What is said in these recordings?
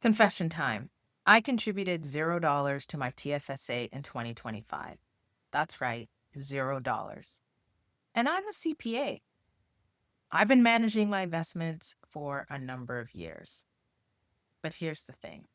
Confession time. I contributed $0 to my TFSA in 2025. That's right, $0. And I'm a CPA. I've been managing my investments for a number of years. But here's the thing,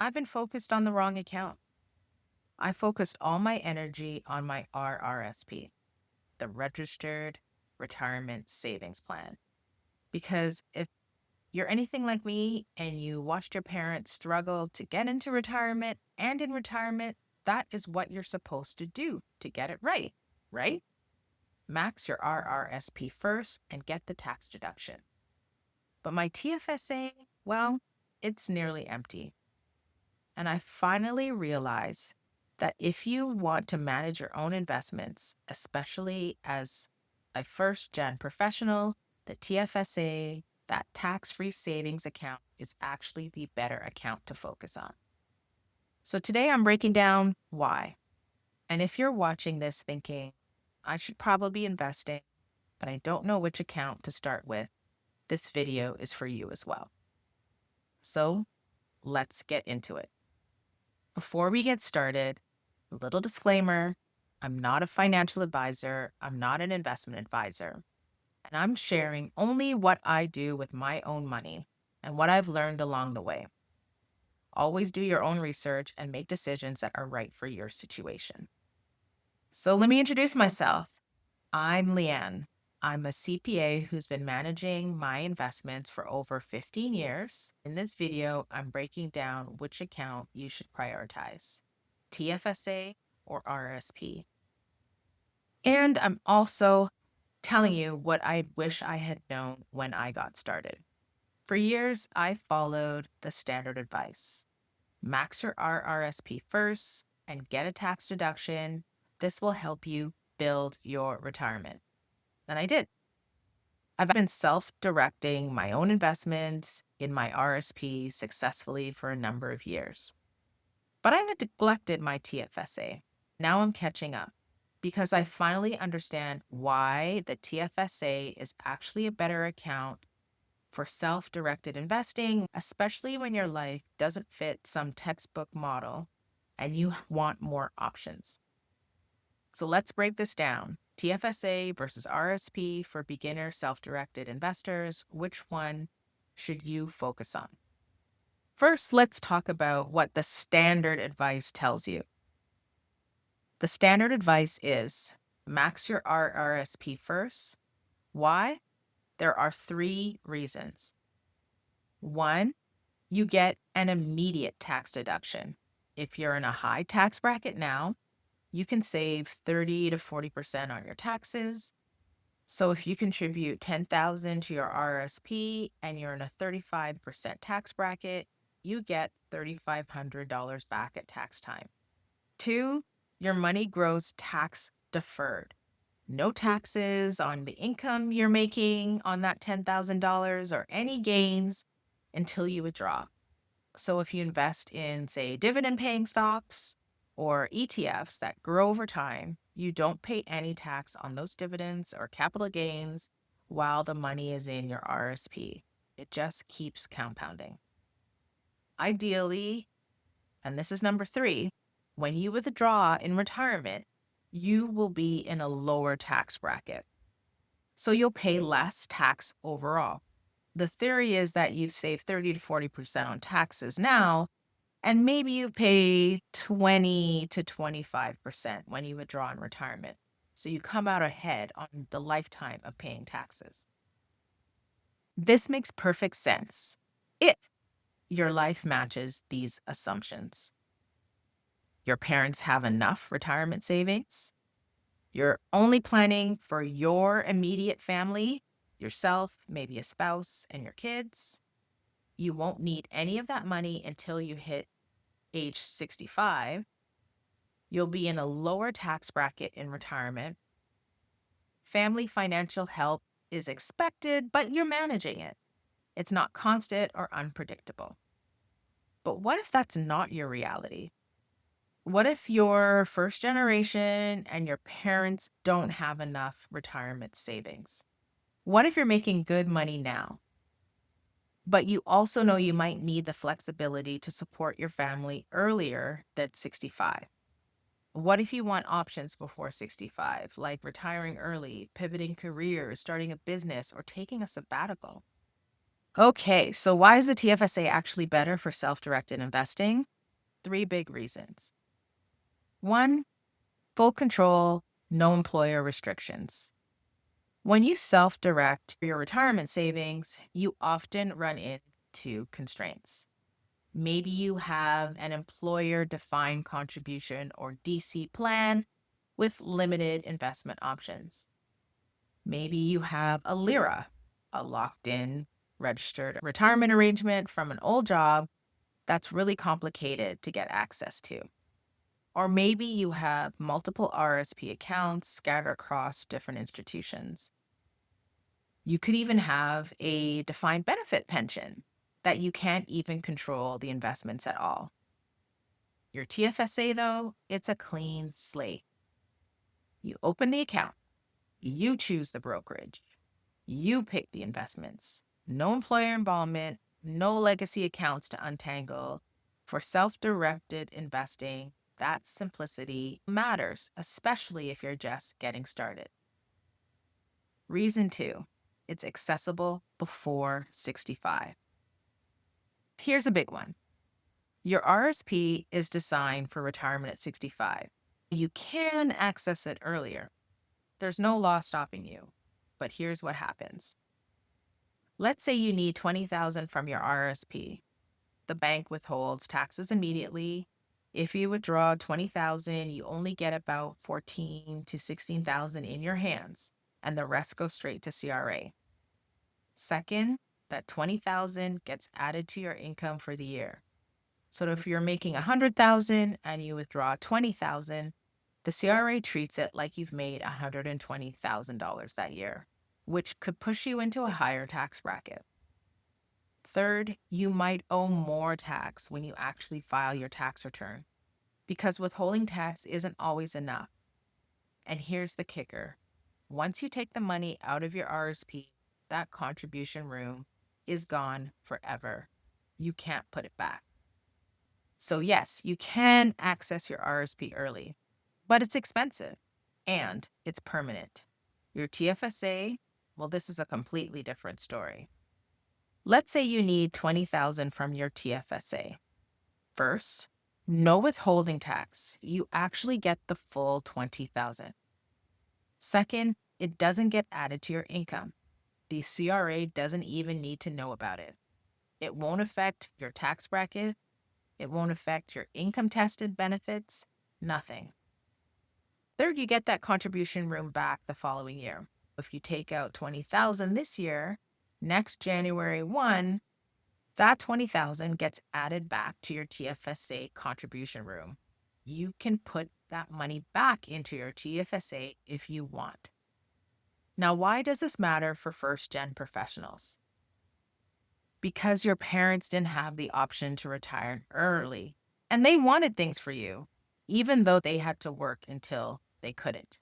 I've been focused on the wrong account. I focused all my energy on my RRSP, the Registered Retirement Savings Plan. Because if you're anything like me and you watched your parents struggle to get into retirement, and in retirement, that is what you're supposed to do to get it right, right? Max your RRSP first and get the tax deduction. But my TFSA, well, it's nearly empty. And I finally realized that if you want to manage your own investments, especially as a first gen professional, the TFSA, that tax free savings account, is actually the better account to focus on. So today I'm breaking down why. And if you're watching this thinking, I should probably be investing, but I don't know which account to start with, this video is for you as well. So let's get into it. Before we get started, a little disclaimer, I'm not a financial advisor, I'm not an investment advisor, and I'm sharing only what I do with my own money and what I've learned along the way. Always do your own research and make decisions that are right for your situation. So let me introduce myself. I'm Leanne. I'm a CPA who's been managing my investments for over 15 years. In this video, I'm breaking down which account you should prioritize, TFSA or RRSP. And I'm also telling you what I wish I had known when I got started. For years, I followed the standard advice. Max your RRSP first and get a tax deduction. This will help you build your retirement. And I did. I've been self-directing my own investments in my RSP successfully for a number of years. But I had neglected my TFSA. Now I'm catching up because I finally understand why the TFSA is actually a better account for self-directed investing, especially when your life doesn't fit some textbook model and you want more options. So let's break this down. TFSA versus RSP for beginner self-directed investors. Which one should you focus on? First, let's talk about what the standard advice tells you. The standard advice is max your RRSP first. Why? There are 3 reasons. 1, you get an immediate tax deduction. If you're in a high tax bracket now, you can save 30 to 40% on your taxes. So if you contribute $10,000 to your RSP and you're in a 35% tax bracket, you get $3,500 back at tax time. 2, your money grows tax deferred. No taxes on the income you're making on that $10,000 or any gains until you withdraw. So if you invest in, say, dividend paying stocks or ETFs that grow over time, you don't pay any tax on those dividends or capital gains while the money is in your RSP. It just keeps compounding. Ideally, and this is number 3, when you withdraw in retirement, you will be in a lower tax bracket. So you'll pay less tax overall. The theory is that you save 30 to 40% on taxes now, and maybe you pay 20 to 25% when you withdraw in retirement. So you come out ahead on the lifetime of paying taxes. This makes perfect sense if your life matches these assumptions. Your parents have enough retirement savings. You're only planning for your immediate family, yourself, maybe a spouse, and your kids. You won't need any of that money until you hit age 65. You'll be in a lower tax bracket in retirement. Family financial help is expected, but you're managing it. It's not constant or unpredictable. But what if that's not your reality? What if you're first generation and your parents don't have enough retirement savings? What if you're making good money now? But you also know you might need the flexibility to support your family earlier than 65. What if you want options before 65, like retiring early, pivoting careers, starting a business, or taking a sabbatical? Okay, so why is the TFSA actually better for self directed investing? Three big reasons. One, full control, no employer restrictions. When you self direct your retirement savings, you often run into constraints. Maybe you have an employer defined contribution or DC plan with limited investment options. Maybe you have a LIRA, a locked in registered retirement arrangement from an old job that's really complicated to get access to. Or maybe you have multiple RSP accounts scattered across different institutions. You could even have a defined benefit pension that you can't even control the investments at all. Your TFSA, though, it's a clean slate. You open the account, you choose the brokerage, you pick the investments. No employer involvement, no legacy accounts to untangle. For self directed investing, that simplicity matters, especially if you're just getting started. Reason two, it's accessible before 65. Here's a big one. Your RSP is designed for retirement at 65. You can access it earlier. There's no law stopping you. But here's what happens. Let's say you need 20,000 from your RSP. The bank withholds taxes immediately. If you withdraw 20,000, you only get about 14 to 16,000 in your hands, and the rest goes straight to CRA. Second, that 20,000 gets added to your income for the year. So if you're making 100,000 and you withdraw 20,000, the CRA treats it like you've made $120,000 that year, which could push you into a higher tax bracket. Third, you might owe more tax when you actually file your tax return because withholding tax isn't always enough. And here's the kicker. Once you take the money out of your RSP, that contribution room is gone forever. You can't put it back. So yes, you can access your RSP early, but it's expensive and it's permanent. Your TFSA, well, this is a completely different story. Let's say you need 20,000 from your TFSA. First, no withholding tax. You actually get the full 20,000. Second, it doesn't get added to your income. The CRA doesn't even need to know about it. It won't affect your tax bracket. It won't affect your income tested benefits. Nothing. Third, you get that contribution room back the following year. If you take out 20,000 this year, next January 1, that 20,000 gets added back to your TFSA contribution room. You can put that money back into your TFSA if you want. Now, why does this matter for first-gen professionals? Because your parents didn't have the option to retire early, and they wanted things for you, even though they had to work until they couldn't.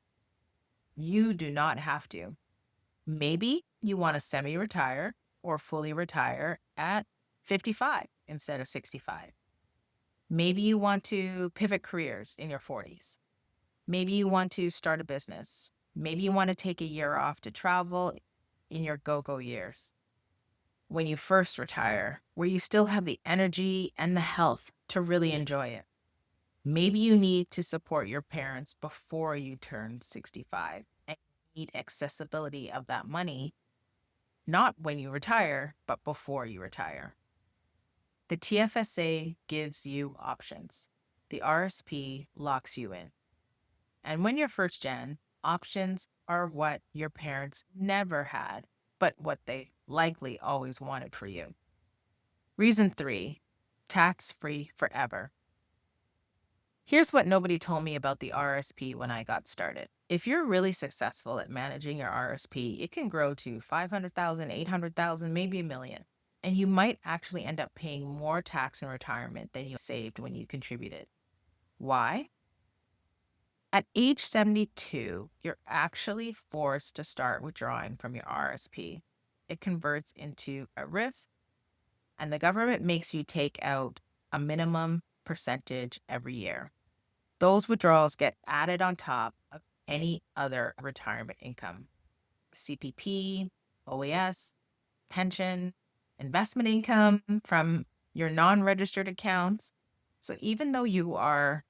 You do not have to. Maybe you want to semi-retire or fully retire at 55 instead of 65. Maybe you want to pivot careers in your 40s. Maybe you want to start a business. Maybe you want to take a year off to travel in your go-go years. When you first retire, where you still have the energy and the health to really enjoy it. Maybe you need to support your parents before you turn 65 and need accessibility of that money, not when you retire, but before you retire. The TFSA gives you options. The RSP locks you in. And when you're first gen, options are what your parents never had, but what they likely always wanted for you. Reason three, tax-free forever. Here's what nobody told me about the RSP when I got started. If you're really successful at managing your RSP, it can grow to 500,000, 800,000, maybe a million. And you might actually end up paying more tax in retirement than you saved when you contributed. Why? At age 72, you're actually forced to start withdrawing from your RSP. It converts into a RIF, and the government makes you take out a minimum percentage every year. Those withdrawals get added on top of any other retirement income: CPP, OAS, pension, investment income from your non registered accounts. So even though you are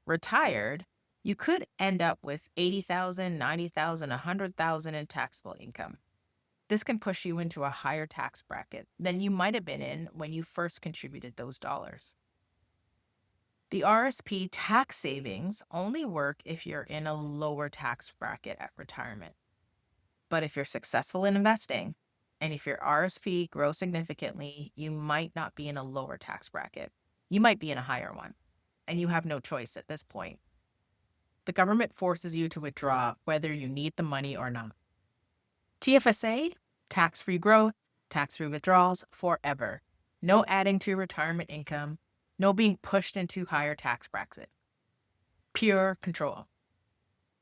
retired, you could end up with 80,000, 90,000, 100,000 in taxable income. This can push you into a higher tax bracket than you might have been in when you first contributed those dollars. The RSP tax savings only work if you're in a lower tax bracket at retirement. But if you're successful in investing, and if your RSP grows significantly, you might not be in a lower tax bracket. You might be in a higher one, and you have no choice at this point. The government forces you to withdraw whether you need the money or not. TFSA, tax-free growth, tax-free withdrawals forever. No adding to your retirement income, no being pushed into higher tax brackets. Pure control.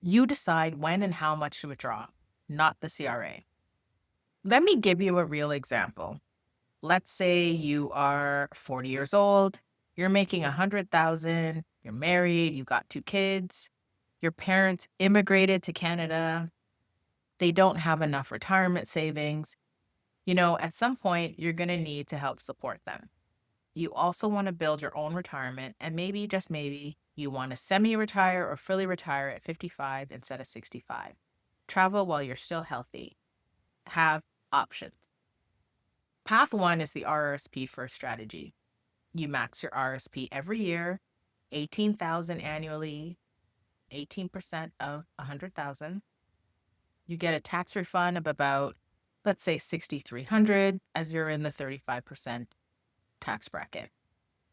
You decide when and how much to withdraw, not the CRA. Let me give you a real example. Let's say you are 40 years old, you're making 100,000, you're married, you've got 2 kids, your parents immigrated to Canada, they don't have enough retirement savings. At some point, you're going to need to help support them. You also want to build your own retirement, and maybe, just maybe, you want to semi-retire or fully retire at 55 instead of 65. Travel while you're still healthy. Have options. Path 1 is the RRSP first strategy. You max your RRSP every year, 18,000 annually, 18% of 100,000. You get a tax refund of about, let's say, 6,300 as you're in the 35% tax bracket.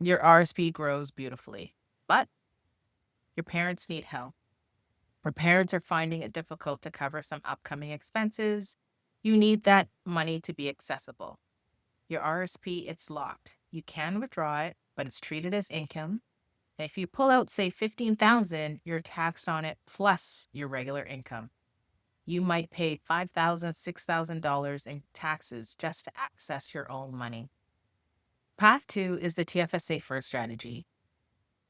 Your RSP grows beautifully, but your parents need help. Your parents are finding it difficult to cover some upcoming expenses. You need that money to be accessible. Your RSP, it's locked. You can withdraw it, but it's treated as income. And if you pull out, say, 15,000, you're taxed on it plus your regular income. You might pay $5,000, $6,000 in taxes just to access your own money. Path 2 is the TFSA first strategy.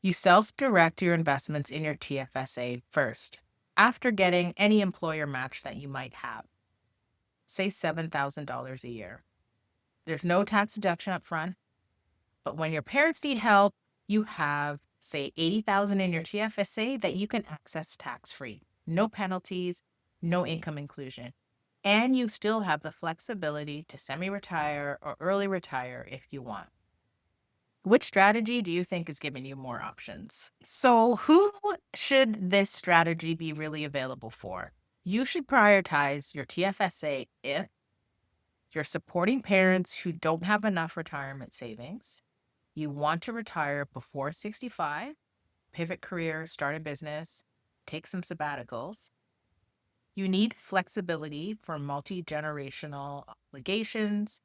You self-direct your investments in your TFSA first, after getting any employer match that you might have, say $7,000 a year. There's no tax deduction up front, but when your parents need help, you have, say, 80,000 in your TFSA that you can access tax-free. No penalties, no income inclusion. And you still have the flexibility to semi-retire or early retire if you want. Which strategy do you think is giving you more options? So, who should this strategy be really available for? You should prioritize your TFSA if you're supporting parents who don't have enough retirement savings, you want to retire before 65, pivot career, start a business, take some sabbaticals. You need flexibility for multi-generational obligations.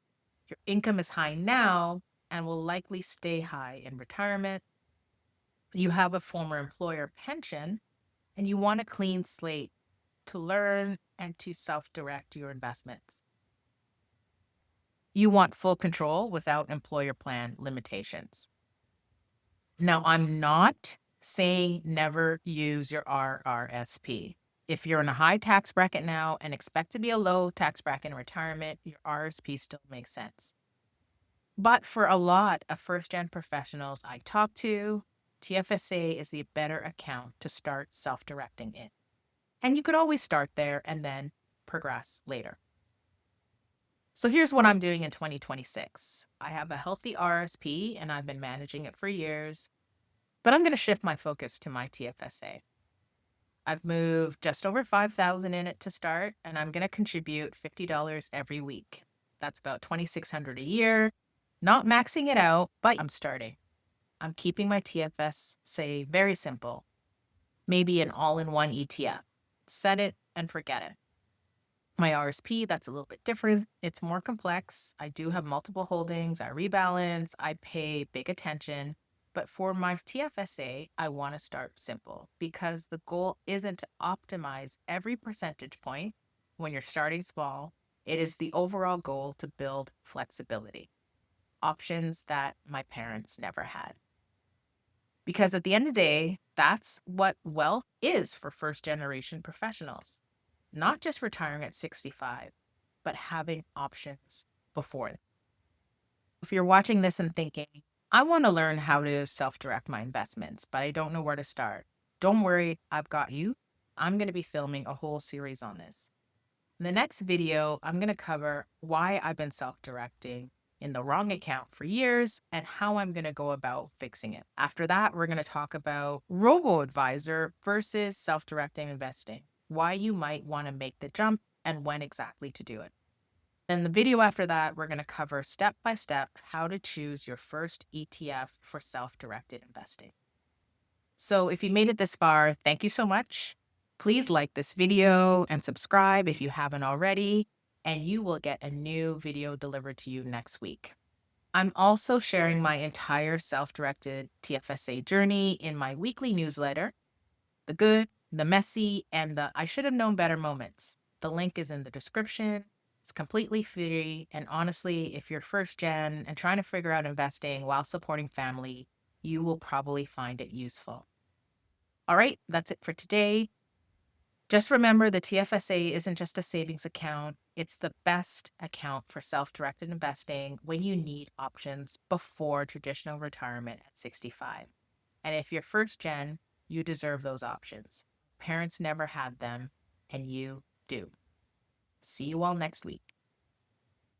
Your income is high now and will likely stay high in retirement. You have a former employer pension, and you want a clean slate to learn and to self-direct your investments. You want full control without employer plan limitations. Now, I'm not saying never use your RRSP. If you're in a high tax bracket now and expect to be a low tax bracket in retirement, your RRSP still makes sense. But for a lot of first-gen professionals I talk to, TFSA is the better account to start self-directing in. And you could always start there and then progress later. So here's what I'm doing in 2026. I have a healthy RRSP and I've been managing it for years, but I'm going to shift my focus to my TFSA. I've moved just over 5,000 in it to start, and I'm going to contribute $50 every week. That's about $2,600 a year. Not maxing it out, but I'm starting. I'm keeping my TFSA very simple. Maybe an all-in-one ETF. Set it and forget it. My RSP, that's a little bit different. It's more complex. I do have multiple holdings. I rebalance. I pay big attention. But for my TFSA, I want to start simple because the goal isn't to optimize every percentage point when you're starting small. It is the overall goal to build flexibility. options that my parents never had. Because at the end of the day, that's what wealth is for first generation professionals. Not just retiring at 65, but having options before. If you're watching this and thinking, I want to learn how to self direct my investments, but I don't know where to start, don't worry, I've got you. I'm going to be filming a whole series on this. In the next video, I'm going to cover why I've been self directing in the wrong account for years and how I'm going to go about fixing it. After that, we're going to talk about robo advisor versus self directing investing, why you might want to make the jump and when exactly to do it. Then the video after that, we're going to cover step by step how to choose your first ETF for self directed investing. So if you made it this far, thank you so much. Please like this video and subscribe if you haven't already, and you will get a new video delivered to you next week. I'm also sharing my entire self directed TFSA journey in my weekly newsletter, the good, the messy, and the I should have known better moments. The link is in the description. It's completely free. And honestly, if you're first gen and trying to figure out investing while supporting family, you will probably find it useful. All right, that's it for today. Just remember the TFSA isn't just a savings account, it's the best account for self directed investing when you need options before traditional retirement at 65. And if you're first gen, you deserve those options. Parents never had them, and you do. See you all next week.